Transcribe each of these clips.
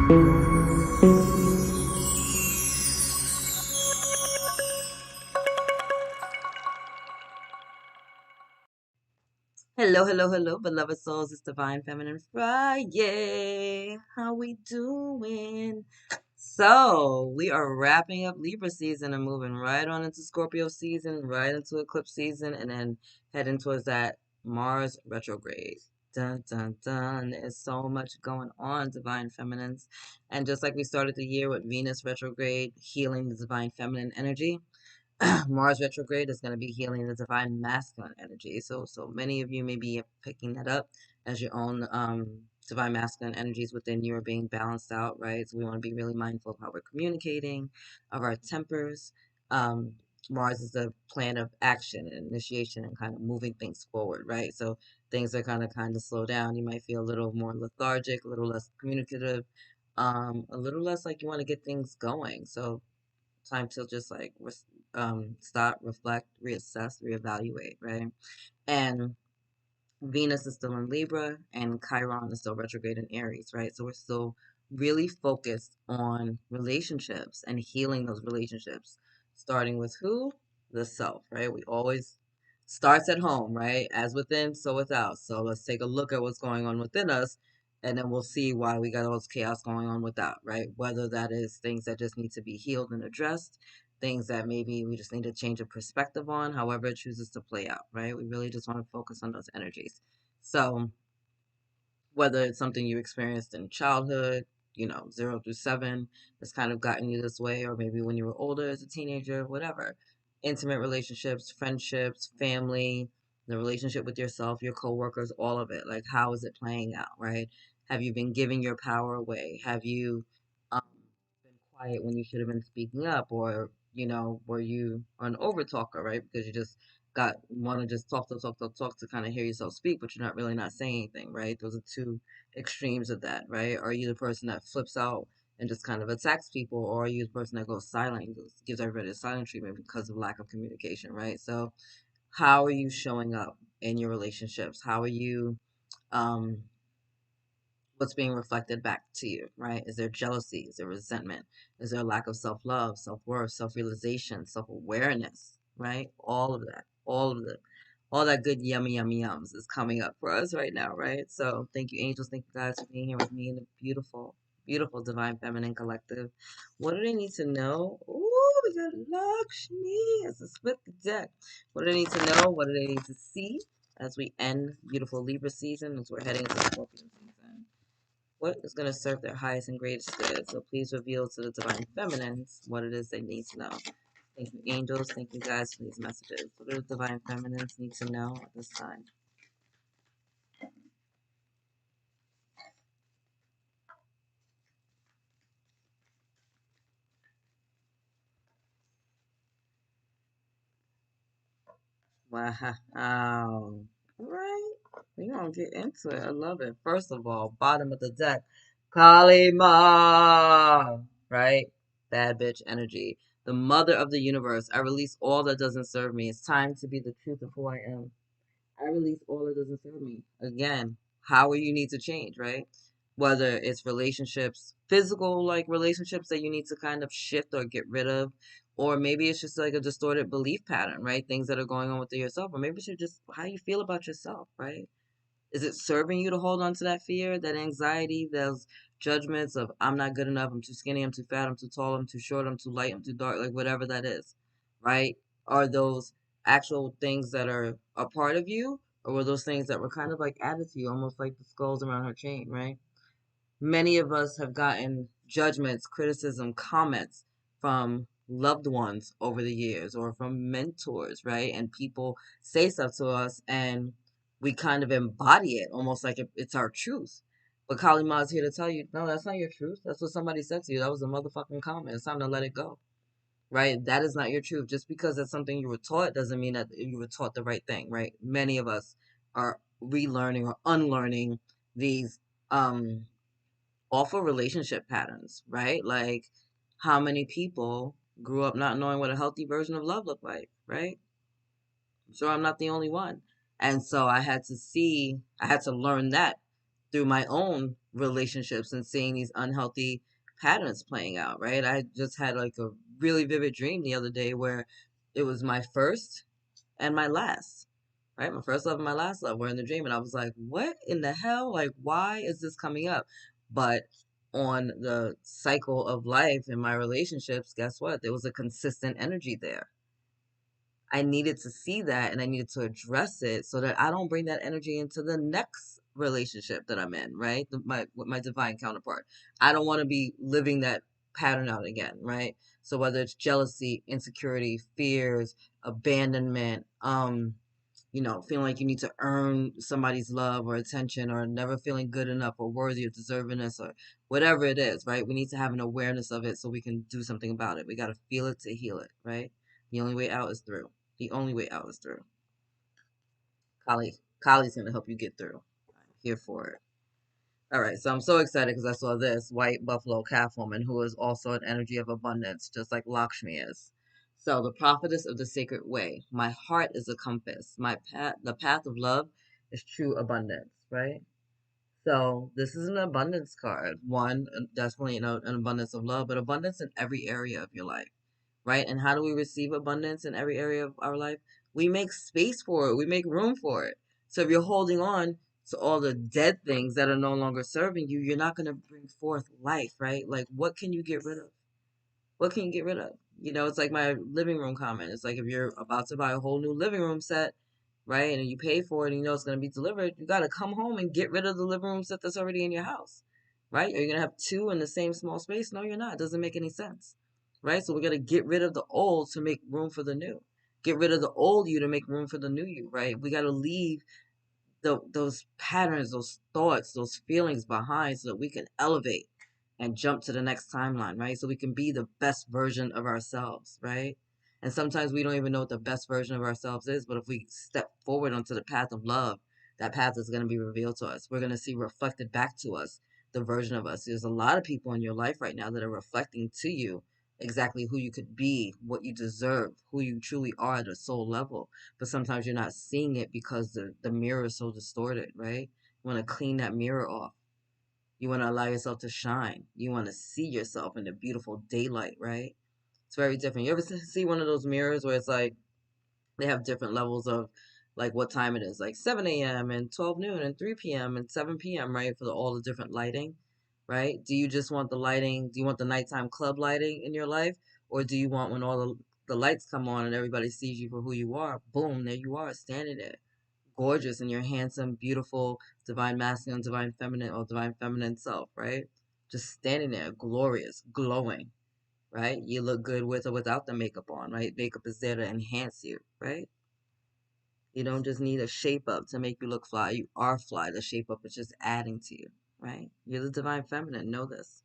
Hello, hello, hello, beloved souls. It's Divine Feminine Friday. How we doing? So, we are wrapping up Libra season and moving right on into Scorpio season, right into eclipse season, and then heading towards that Mars retrograde. Dun, dun, dun. There's so much going on, Divine Feminines. And just like we started the year with Venus retrograde, healing the Divine Feminine energy, Mars retrograde is going to be healing the divine masculine energy. So many of you may be picking that up as your own divine masculine energies within you are being balanced out, right? So we want to be really mindful of how we're communicating, of our tempers. Um, Mars is the plan of action and initiation and kind of moving things forward, right? So things are kind of slow down. You might feel a little more lethargic, a little less communicative, a little less like you want to get things going. So time to just like stop, reflect, reassess, reevaluate, right? And Venus is still in Libra and Chiron is still retrograde in Aries, right? So we're still really focused on relationships and healing those relationships, starting with who? The self, right? We always starts at home, right? As within, so without. So let's take a look at what's going on within us, and then we'll see why we got all this chaos going on without, right? Whether that is things that just need to be healed and addressed, things that maybe we just need to change a perspective on, however it chooses to play out, right? We really just want to focus on those energies. So whether it's something you experienced in childhood, 0 through 7, that's kind of gotten you this way, or maybe when you were older as a teenager, whatever. Intimate relationships, friendships, family, the relationship with yourself, your coworkers, all of it. Like, how is it playing out, right? Have you been giving your power away? Have you um, been quiet when you should have been speaking up? Or, were you an over talker, right? Because you just got want to just talk to kind of hear yourself speak, but you're not really not saying anything, right? Those are two extremes of that, right? Are you the person that flips out and just kind of attacks people, or are you the person that goes silent, gives everybody a silent treatment because of lack of communication, right? So, how are you showing up in your relationships? How are you? Um, what's being reflected back to you, right? Is there jealousy? Is there resentment? Is there a lack of self love, self worth, self realization, self awareness, right? All that good yummy, yummy yums is coming up for us right now, right? So thank you, angels. Thank you guys for being here with me in the beautiful, beautiful Divine Feminine Collective. What do they need to know? Ooh, we got Lakshmi as a split the deck. What do they need to know? What do they need to see as we end beautiful Libra season, as we're heading into Scorpio season? What is going to serve their highest and greatest good? So please reveal to the divine feminines what it is they need to know. Thank you, angels. Thank you, guys, for these messages. What do the divine feminines need to know at this time? Wow. All right. We're going to get into it. I love it. First of all, bottom of the deck, Kali Ma, right? Bad bitch energy. The mother of the universe. I release all that doesn't serve me. It's time to be the truth of who I am. I release all that doesn't serve me. Again, how you need to change, right? Whether it's relationships, physical like relationships that you need to kind of shift or get rid of, or maybe it's just like a distorted belief pattern, right? Things that are going on within yourself, or maybe it's just how you feel about yourself, right? Is it serving you to hold on to that fear, that anxiety, those judgments of I'm not good enough, I'm too skinny, I'm too fat, I'm too tall, I'm too short, I'm too light, I'm too dark, like whatever that is, right? Are those actual things that are a part of you, or were those things that were kind of like added to you, almost like the skulls around her chain, right? Many of us have gotten judgments, criticism, comments from loved ones over the years or from mentors, right? And people say stuff to us and we kind of embody it almost like it's our truth. But Kali Ma is here to tell you, no, that's not your truth. That's what somebody said to you. That was a motherfucking comment. It's time to let it go, right? That is not your truth. Just because that's something you were taught doesn't mean that you were taught the right thing, right? Many of us are relearning or unlearning these um awful relationship patterns, right? Like, how many people grew up not knowing what a healthy version of love looked like, right? I'm sure I'm not the only one. And so I had to learn that through my own relationships and seeing these unhealthy patterns playing out, right? I just had like a really vivid dream the other day where it was my first and my last, right? My first love and my last love were in the dream. And I was like, what in the hell? Like, why is this coming up? But on the cycle of life in my relationships, guess what? There was a consistent energy there. I needed to see that and I needed to address it so that I don't bring that energy into the next relationship that I'm in, right? With my divine counterpart. I don't want to be living that pattern out again, right? So whether it's jealousy, insecurity, fears, abandonment, feeling like you need to earn somebody's love or attention or never feeling good enough or worthy or deservingness or whatever it is, right? We need to have an awareness of it so we can do something about it. We got to feel it to heal it, right? The only way out is through. The only way out is through. Kali's going to help you get through. I'm here for it. All right, so I'm so excited because I saw this white buffalo calf woman who is also an energy of abundance, just like Lakshmi is. So the prophetess of the sacred way. My heart is a compass. My path, the path of love, is true abundance. Right. So this is an abundance card. One, definitely an abundance of love, but abundance in every area of your life. Right. And how do we receive abundance in every area of our life? We make space for it. We make room for it. So if you're holding on to all the dead things that are no longer serving you, you're not going to bring forth life, right? Like, what can you get rid of? What can you get rid of? It's like my living room comment. It's like if you're about to buy a whole new living room set, right, and you pay for it and you know it's going to be delivered, you got to come home and get rid of the living room set that's already in your house, right? Are you going to have two in the same small space? No, you're not. It doesn't make any sense, right? So we got to get rid of the old to make room for the new. Get rid of the old you to make room for the new you, right? We got to leave those patterns, those thoughts, those feelings behind so that we can elevate and jump to the next timeline, right? So we can be the best version of ourselves, right? And sometimes we don't even know what the best version of ourselves is, but if we step forward onto the path of love, that path is going to be revealed to us. We're going to see reflected back to us the version of us. There's a lot of people in your life right now that are reflecting to you exactly who you could be, what you deserve, who you truly are at a soul level. But sometimes you're not seeing it because the mirror is so distorted, right? You want to clean that mirror off. You want to allow yourself to shine. You want to see yourself in the beautiful daylight, right? It's very different. You ever see one of those mirrors where it's like they have different levels of like what time it is, like 7 a.m. and 12 noon and 3 p.m. and 7 p.m., right? For all the different lighting, right? Do you just want the lighting? Do you want the nighttime club lighting in your life? Or do you want when all the lights come on and everybody sees you for who you are? Boom, there you are standing there gorgeous in your handsome, beautiful, divine masculine, divine feminine, or divine feminine self, right? Just standing there, glorious, glowing, right? You look good with or without the makeup on, right? Makeup is there to enhance you, right? You don't just need a shape up to make you look fly. You are fly. The shape up is just adding to you, right? You're the divine feminine. Know this.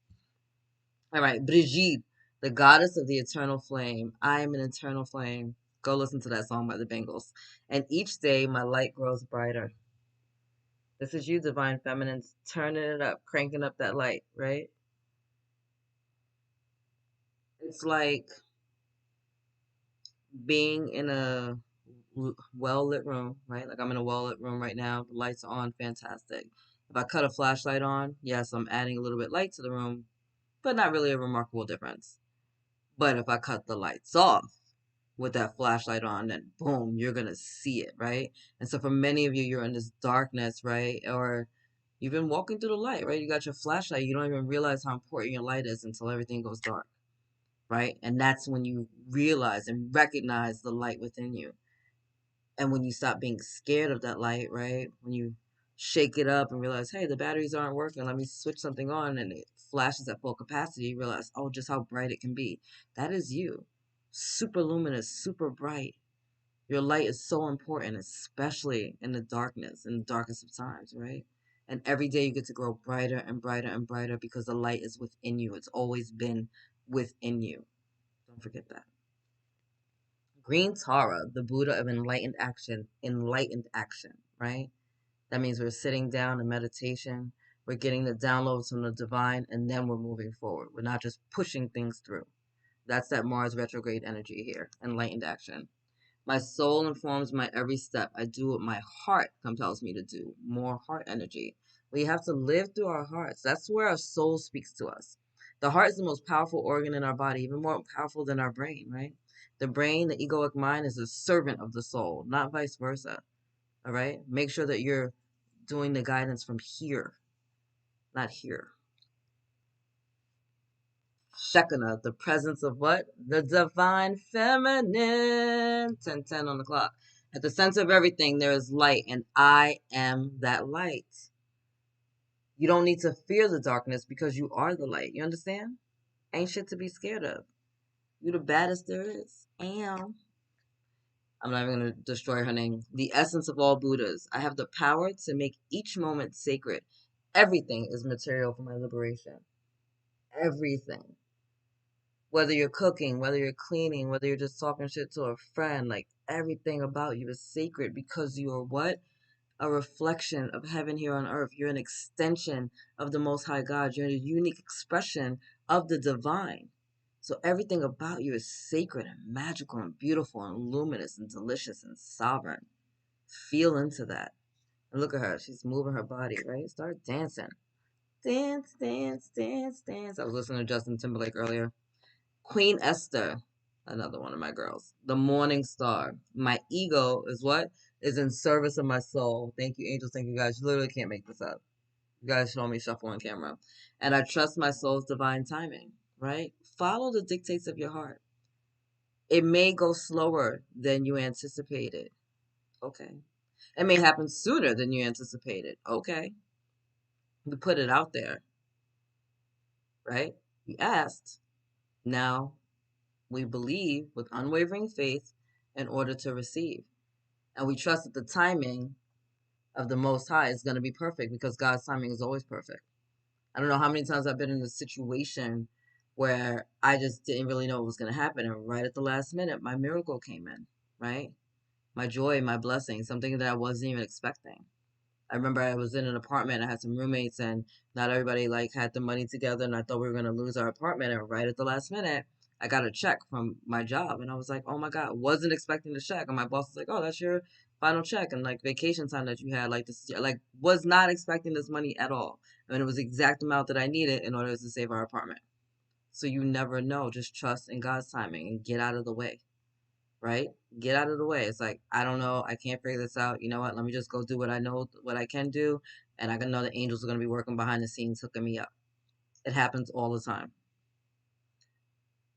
All right, Brigitte, the goddess of the eternal flame. I am an eternal flame. Go listen to that song by the Bengals. And each day my light grows brighter. This is you, divine feminines, turning it up, cranking up that light, right? It's like being in a well lit room, right? Like I'm in a well lit room right now. The lights are on, fantastic. If I cut a flashlight on, yes, I'm adding a little bit light to the room, but not really a remarkable difference. But if I cut the lights off with that flashlight on, then boom, you're gonna see it, right? And so for many of you, you're in this darkness, right? Or you've been walking through the light, right? You got your flashlight. You don't even realize how important your light is until everything goes dark, right? And that's when you realize and recognize the light within you. And when you stop being scared of that light, right? When you shake it up and realize, hey, the batteries aren't working. Let me switch something on and it flashes at full capacity. You realize, oh, just how bright it can be. That is you. Super luminous, super bright. Your light is so important, especially in the darkness, in the darkest of times, right? And every day you get to grow brighter and brighter and brighter because the light is within you. It's always been within you. Don't forget that. Green Tara, the Buddha of enlightened action, right? That means we're sitting down in meditation, we're getting the downloads from the divine, and then we're moving forward. We're not just pushing things through. That's that Mars retrograde energy here, enlightened action. My soul informs my every step. I do what my heart compels me to do. More heart energy. We have to live through our hearts. That's where our soul speaks to us. The heart is the most powerful organ in our body, even more powerful than our brain, right? The brain, the egoic mind, is a servant of the soul, not vice versa. All right? Make sure that you're doing the guidance from here, not here. Shekhinah, the presence of what? The divine feminine. 10:10 on the clock. At the center of everything, there is light, and I am that light. You don't need to fear the darkness because you are the light. You understand? Ain't shit to be scared of. You the baddest there is. Am. I'm not even going to destroy her name. The essence of all Buddhas. I have the power to make each moment sacred. Everything is material for my liberation. Everything. Whether you're cooking, whether you're cleaning, whether you're just talking shit to a friend, like everything about you is sacred because you are what? A reflection of heaven here on earth. You're an extension of the Most High God. You're a unique expression of the divine. So everything about you is sacred and magical and beautiful and luminous and delicious and sovereign. Feel into that. And look at her. She's moving her body, right? Start dancing. Dance, dance, dance, dance. I was listening to Justin Timberlake earlier. Queen Esther, another one of my girls. The morning star. My ego is what? Is in service of my soul. Thank you, angels. Thank you, guys. You literally can't make this up. You guys show me shuffle on camera. And I trust my soul's divine timing, right? Follow the dictates of your heart. It may go slower than you anticipated. Okay. It may happen sooner than you anticipated. Okay. You put it out there, right? You asked. Now we believe with unwavering faith in order to receive. And we trust that the timing of the Most High is going to be perfect because God's timing is always perfect. I don't know how many times I've been in a situation where I just didn't really know what was going to happen. And right at the last minute, my miracle came in, right? My joy, my blessing, something that I wasn't even expecting. I remember I was in an apartment. I had some roommates, and not everybody like had the money together, and I thought we were gonna lose our apartment. And right at the last minute, I got a check from my job, and I was like, "Oh my God!" Wasn't expecting the check, and my boss was like, "Oh, that's your final check and like vacation time that you had." Like this, like was not expecting this money at all, and it was the exact amount that I needed in order to save our apartment. So you never know. Just trust in God's timing and get out of the way, right? Get out of the way. It's like, I don't know. I can't figure this out. You know what? Let me just go do what I know, what I can do. And I can know the angels are going to be working behind the scenes, hooking me up. It happens all the time.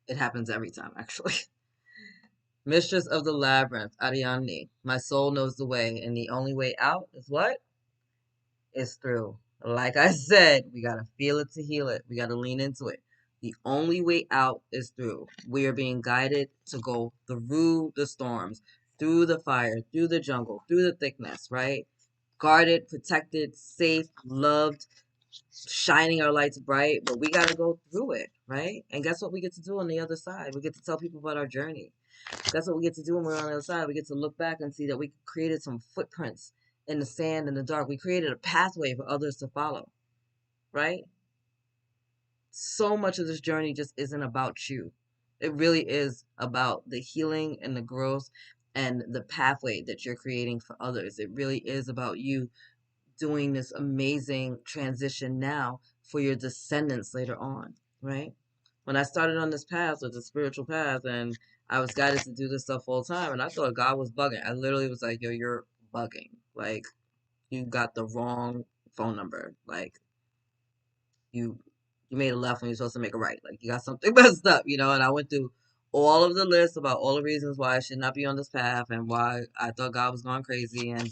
It happens every time, actually. Mistress of the Labyrinth, Ariadne. My soul knows the way, and the only way out is what? Is through. Like I said, we got to feel it to heal it. We got to lean into it. The only way out is through. We are being guided to go through the storms, through the fire, through the jungle, through the thickness, right? Guarded, protected, safe, loved, shining our lights bright, but we got to go through it, right? And guess what we get to do on the other side? We get to tell people about our journey. That's what we get to do when we're on the other side. We get to look back and see that we created some footprints in the sand and the dark. We created a pathway for others to follow, right? So much of this journey just isn't about you. It really is about the healing and the growth and the pathway that you're creating for others. It really is about you doing this amazing transition now for your descendants later on, right? When I started on this path, with the spiritual path, and I was guided to do this stuff full time, and I thought God was bugging. I literally was like, yo, you're bugging. Like, you got the wrong phone number. Like, you you made a left when you're supposed to make a right. Like, you got something messed up, you know? And I went through all of the lists about all the reasons why I should not be on this path and why I thought God was going crazy. And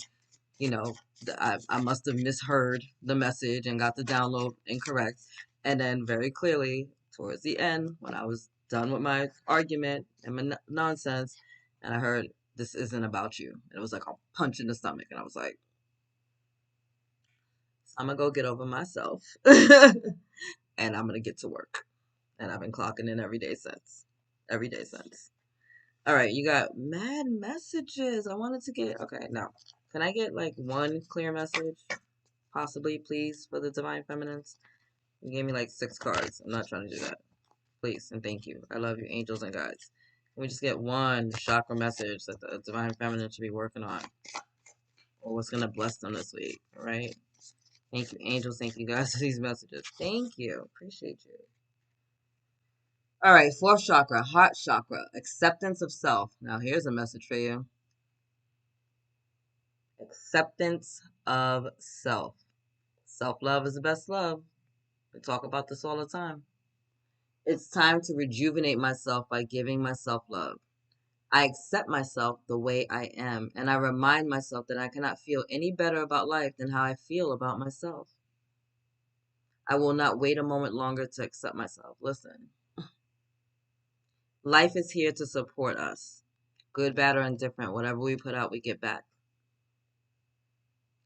you know, I must have misheard the message and got the download incorrect. And then very clearly, towards the end, when I was done with my argument and my nonsense, and I heard, this isn't about you. And it was like a punch in the stomach. And I was like, I'm going to go get over myself. And I'm going to get to work. And I've been clocking in every day since. Every day since. All right, you got mad messages. I wanted to get, okay, now, can I get like one clear message? Possibly, please, for the Divine Feminines. You gave me like 6 cards. I'm not trying to do that. Please and thank you. I love you, angels and guides. Can we just get one chakra message that the Divine Feminine should be working on? Or what's going to bless them this week, right? Thank you, angels. Thank you, guys, for these messages. Thank you. Appreciate you. All right, fourth chakra, heart chakra, acceptance of self. Now, here's a message for you. Acceptance of self. Self-love is the best love. We talk about this all the time. It's time to rejuvenate myself by giving myself love. I accept myself the way I am, and I remind myself that I cannot feel any better about life than how I feel about myself. I will not wait a moment longer to accept myself. Listen, life is here to support us. Good, bad, or indifferent, whatever we put out, we get back.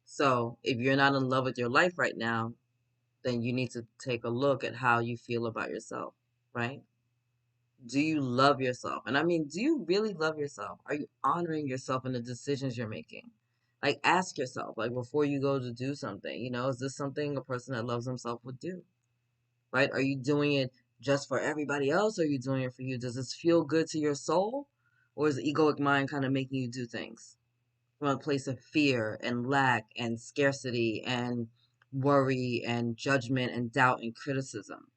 So if you're not in love with your life right now, then you need to take a look at how you feel about yourself, right? Do you love yourself? And I mean, do you really love yourself? Are you honoring yourself in the decisions you're making? Like, ask yourself, like, before you go to do something, is this something a person that loves himself would do, right? Are you doing it just for everybody else? Or are you doing it for you? Does this feel good to your soul? Or is the egoic mind kind of making you do things from a place of fear and lack and scarcity and worry and judgment and doubt and criticism?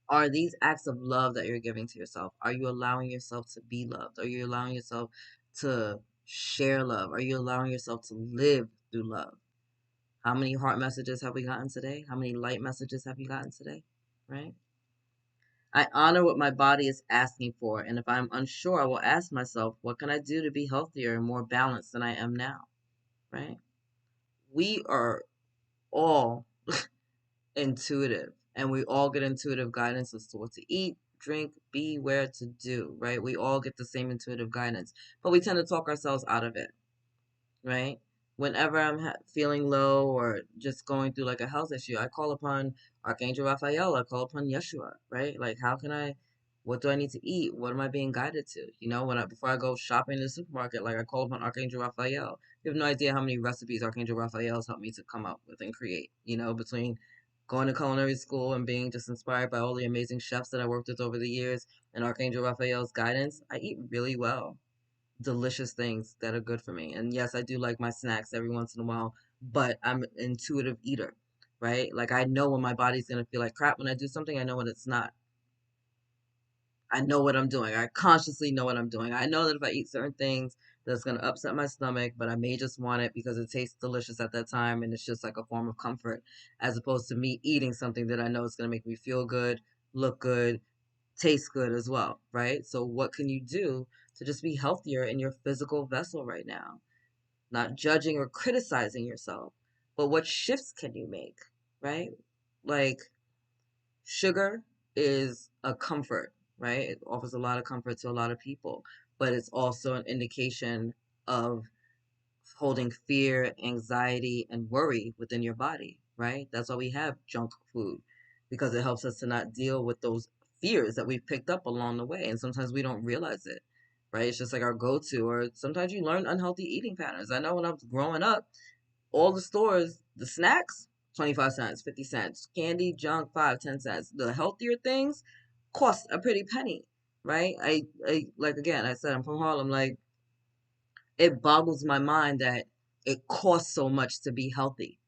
Are these acts of love that you're giving to yourself? Are you allowing yourself to be loved? Are you allowing yourself to share love? Are you allowing yourself to live through love? How many heart messages have we gotten today? How many light messages have you gotten today? Right? I honor what my body is asking for, and if I'm unsure, I will ask myself, what can I do to be healthier and more balanced than I am now? Right? We are all intuitive, and we all get intuitive guidance as to what to eat, drink, be, where to do, right? We all get the same intuitive guidance, but we tend to talk ourselves out of it, right? Whenever I'm feeling low or just going through like a health issue, I call upon Archangel Raphael, I call upon Yeshua, right? Like, what do I need to eat? What am I being guided to? Before I go shopping in the supermarket, like, I call upon Archangel Raphael. You have no idea how many recipes Archangel Raphael's helped me to come up with and create, between going to culinary school and being just inspired by all the amazing chefs that I worked with over the years and Archangel Raphael's guidance. I eat really well, delicious things that are good for me. And yes, I do like my snacks every once in a while, but I'm an intuitive eater, right? Like, I know when my body's going to feel like crap when I do something. I know when it's not. I know what I'm doing. I consciously know what I'm doing. I know that if I eat certain things, that's going to upset my stomach, but I may just want it because it tastes delicious at that time and it's just like a form of comfort, as opposed to me eating something that I know is going to make me feel good, look good, taste good as well, right? So what can you do to just be healthier in your physical vessel right now? Not judging or criticizing yourself, but what shifts can you make, right? Like, sugar is a comfort, right? It offers a lot of comfort to a lot of people, but it's also an indication of holding fear, anxiety, and worry within your body, right? That's why we have junk food, because it helps us to not deal with those fears that we've picked up along the way. And sometimes we don't realize it, right? It's just like our go to, or sometimes you learn unhealthy eating patterns. I know when I was growing up, all the stores, the snacks, 25 cents, 50 cents, candy, junk, 5, 10 cents. The healthier things cost a pretty penny, right? I like, again, I said I'm from Harlem, like, it boggles my mind that it costs so much to be healthy.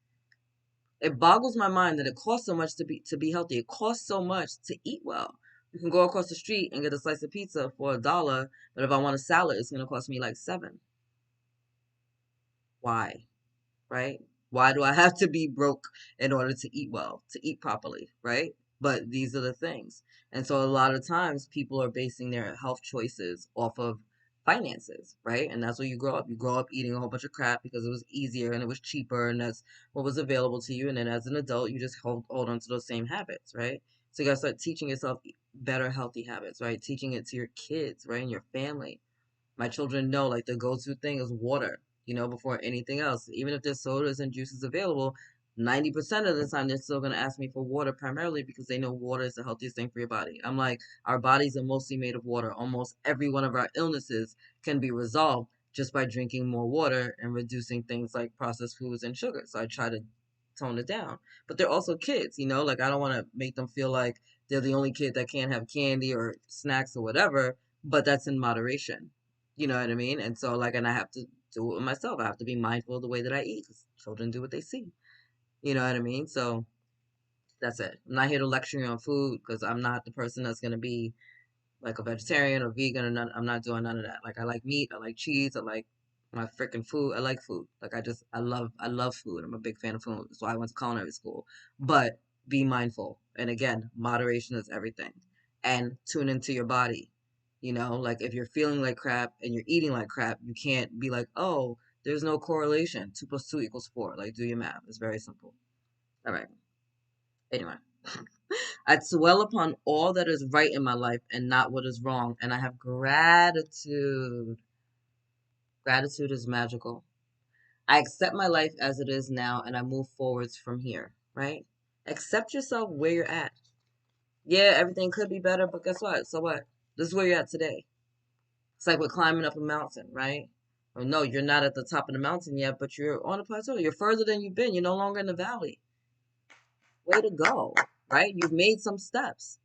It boggles my mind that it costs so much to be healthy. It costs so much to eat well. You can go across the street and get a slice of pizza for $1, but if I want a salad, it's gonna cost me like 7. Why? Right? Why do I have to be broke in order to eat well, to eat properly, right? But these are the things. And so a lot of times people are basing their health choices off of finances, right? And that's where you grow up. You grow up eating a whole bunch of crap because it was easier and it was cheaper and that's what was available to you. And then as an adult, you just hold on to those same habits, right? So you gotta start teaching yourself better healthy habits, right? Teaching it to your kids, right? And your family. My children know, like, the go-to thing is water, before anything else. Even if there's sodas and juices available, 90% of the time they're still going to ask me for water, primarily because they know water is the healthiest thing for your body. I'm like, our bodies are mostly made of water. Almost every one of our illnesses can be resolved just by drinking more water and reducing things like processed foods and sugar. So I try to tone it down. But they're also kids, like, I don't want to make them feel like they're the only kid that can't have candy or snacks or whatever, but that's in moderation. You know what I mean? And so, like, and I have to do it with myself. I have to be mindful of the way that I eat, because children do what they see. You know what I mean? So that's it. I'm not here to lecture you on food because I'm not the person that's gonna be like a vegetarian or vegan or none. I'm not doing none of that. Like I like meat, I like cheese, I like my freaking food. I like food. Like I love food. I'm a big fan of food. That's why I went to culinary school. But be mindful. And again, moderation is everything. And tune into your body. Like if you're feeling like crap and you're eating like crap, you can't be like, oh, there's no correlation. 2 + 2 = 4. Like do your math. It's very simple. All right. Anyway. I dwell upon all that is right in my life and not what is wrong, and I have gratitude. Gratitude is magical. I accept my life as it is now, and I move forwards from here, right? Accept yourself where you're at. Yeah, everything could be better, but guess what? So what? This is where you're at today. It's like we're climbing up a mountain, right? Or no, you're not at the top of the mountain yet, but you're on a plateau. You're further than you've been. You're no longer in the valley. Way to go, right? You've made some steps.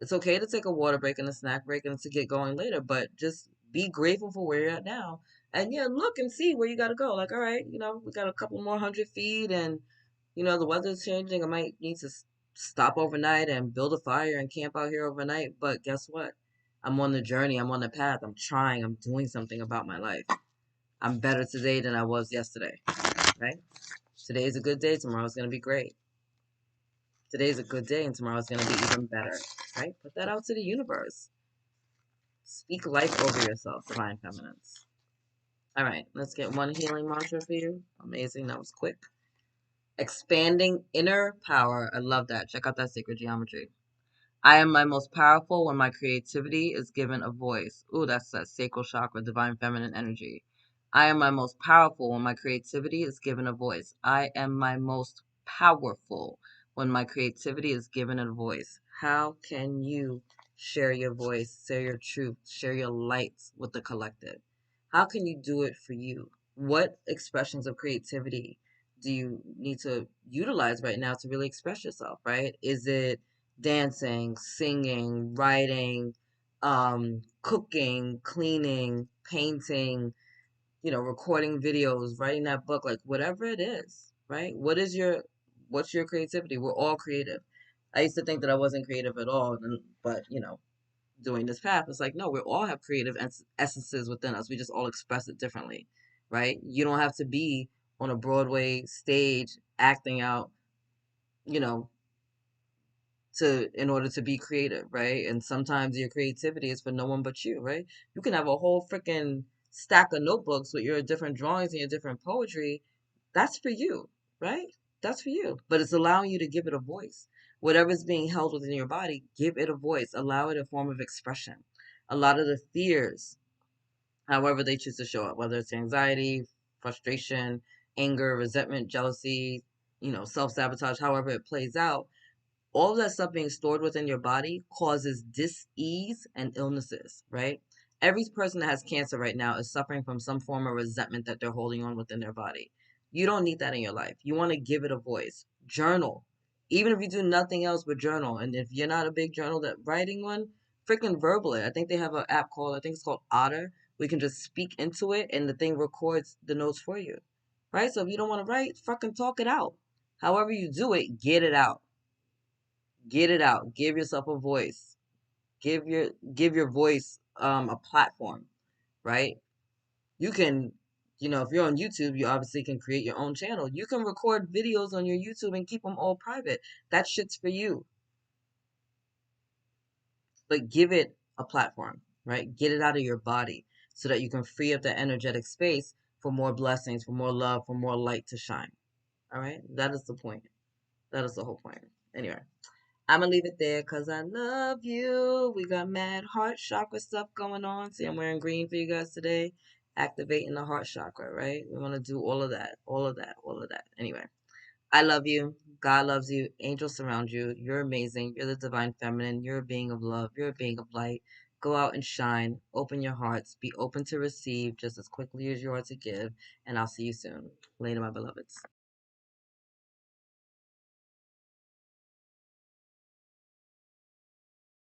It's okay to take a water break and a snack break and to get going later, but just be grateful for where you're at now. And yeah, look and see where you got to go. Like, all right, we got a couple more 100 feet and, the weather's changing. I might need to stop overnight and build a fire and camp out here overnight. But guess what? I'm on the journey. I'm on the path. I'm trying. I'm doing something about my life. I'm better today than I was yesterday, right? Today's a good day. Tomorrow's going to be great. Today's a good day and tomorrow's going to be even better, right? Put that out to the universe. Speak life over yourself, divine feminines. All right, let's get one healing mantra for you. Amazing, that was quick. Expanding inner power. I love that. Check out that sacred geometry. I am my most powerful when my creativity is given a voice. Ooh, that's that sacral chakra, divine feminine energy. I am my most powerful when my creativity is given a voice. I am my most powerful when my creativity is given a voice. How can you share your voice, share your truth, share your lights with the collective? How can you do it for you? What expressions of creativity do you need to utilize right now to really express yourself, right? Is it dancing, singing, writing, cooking, cleaning, painting, recording videos, writing that book, like whatever it is, right? What's your creativity? We're all creative. I used to think that I wasn't creative at all, but doing this path, it's like, no, we all have creative essences within us. We just all express it differently, right? You don't have to be on a Broadway stage acting out, you know, in order to be creative, right? And sometimes your creativity is for no one but you, right? You can have a whole freaking stack of notebooks with your different drawings and your different poetry. That's for you, right? That's for you. But it's allowing you to give it a voice. Whatever's being held within your body, give it a voice. Allow it a form of expression. A lot of the fears, however they choose to show up, whether it's anxiety, frustration, anger, resentment, jealousy, self-sabotage, however it plays out, all of that stuff being stored within your body causes dis-ease and illnesses, right? Every person that has cancer right now is suffering from some form of resentment that they're holding on within their body. You don't need that in your life. You want to give it a voice. Journal. Even if you do nothing else but journal. And if you're not a big journal that writing one, freaking verbal it. I think they have an app called, I think it's called Otter. We can just speak into it and the thing records the notes for you. Right? So if you don't want to write, fucking talk it out. However you do it, get it out. Get it out. Give yourself a voice. Give your voice a platform, right? You can, if you're on YouTube, you obviously can create your own channel. You can record videos on your YouTube and keep them all private. That shit's for you. But give it a platform, right? Get it out of your body so that you can free up that energetic space for more blessings, for more love, for more light to shine. All right? That is the point. That is the whole point. Anyway. I'm gonna leave it there because I love you. We got mad heart chakra stuff going on. See, I'm wearing green for you guys today. Activating the heart chakra, right? We want to do all of that, all of that, all of that. Anyway, I love you. God loves you. Angels surround you. You're amazing. You're the divine feminine. You're a being of love. You're a being of light. Go out and shine. Open your hearts. Be open to receive just as quickly as you are to give. And I'll see you soon. Later, my beloveds.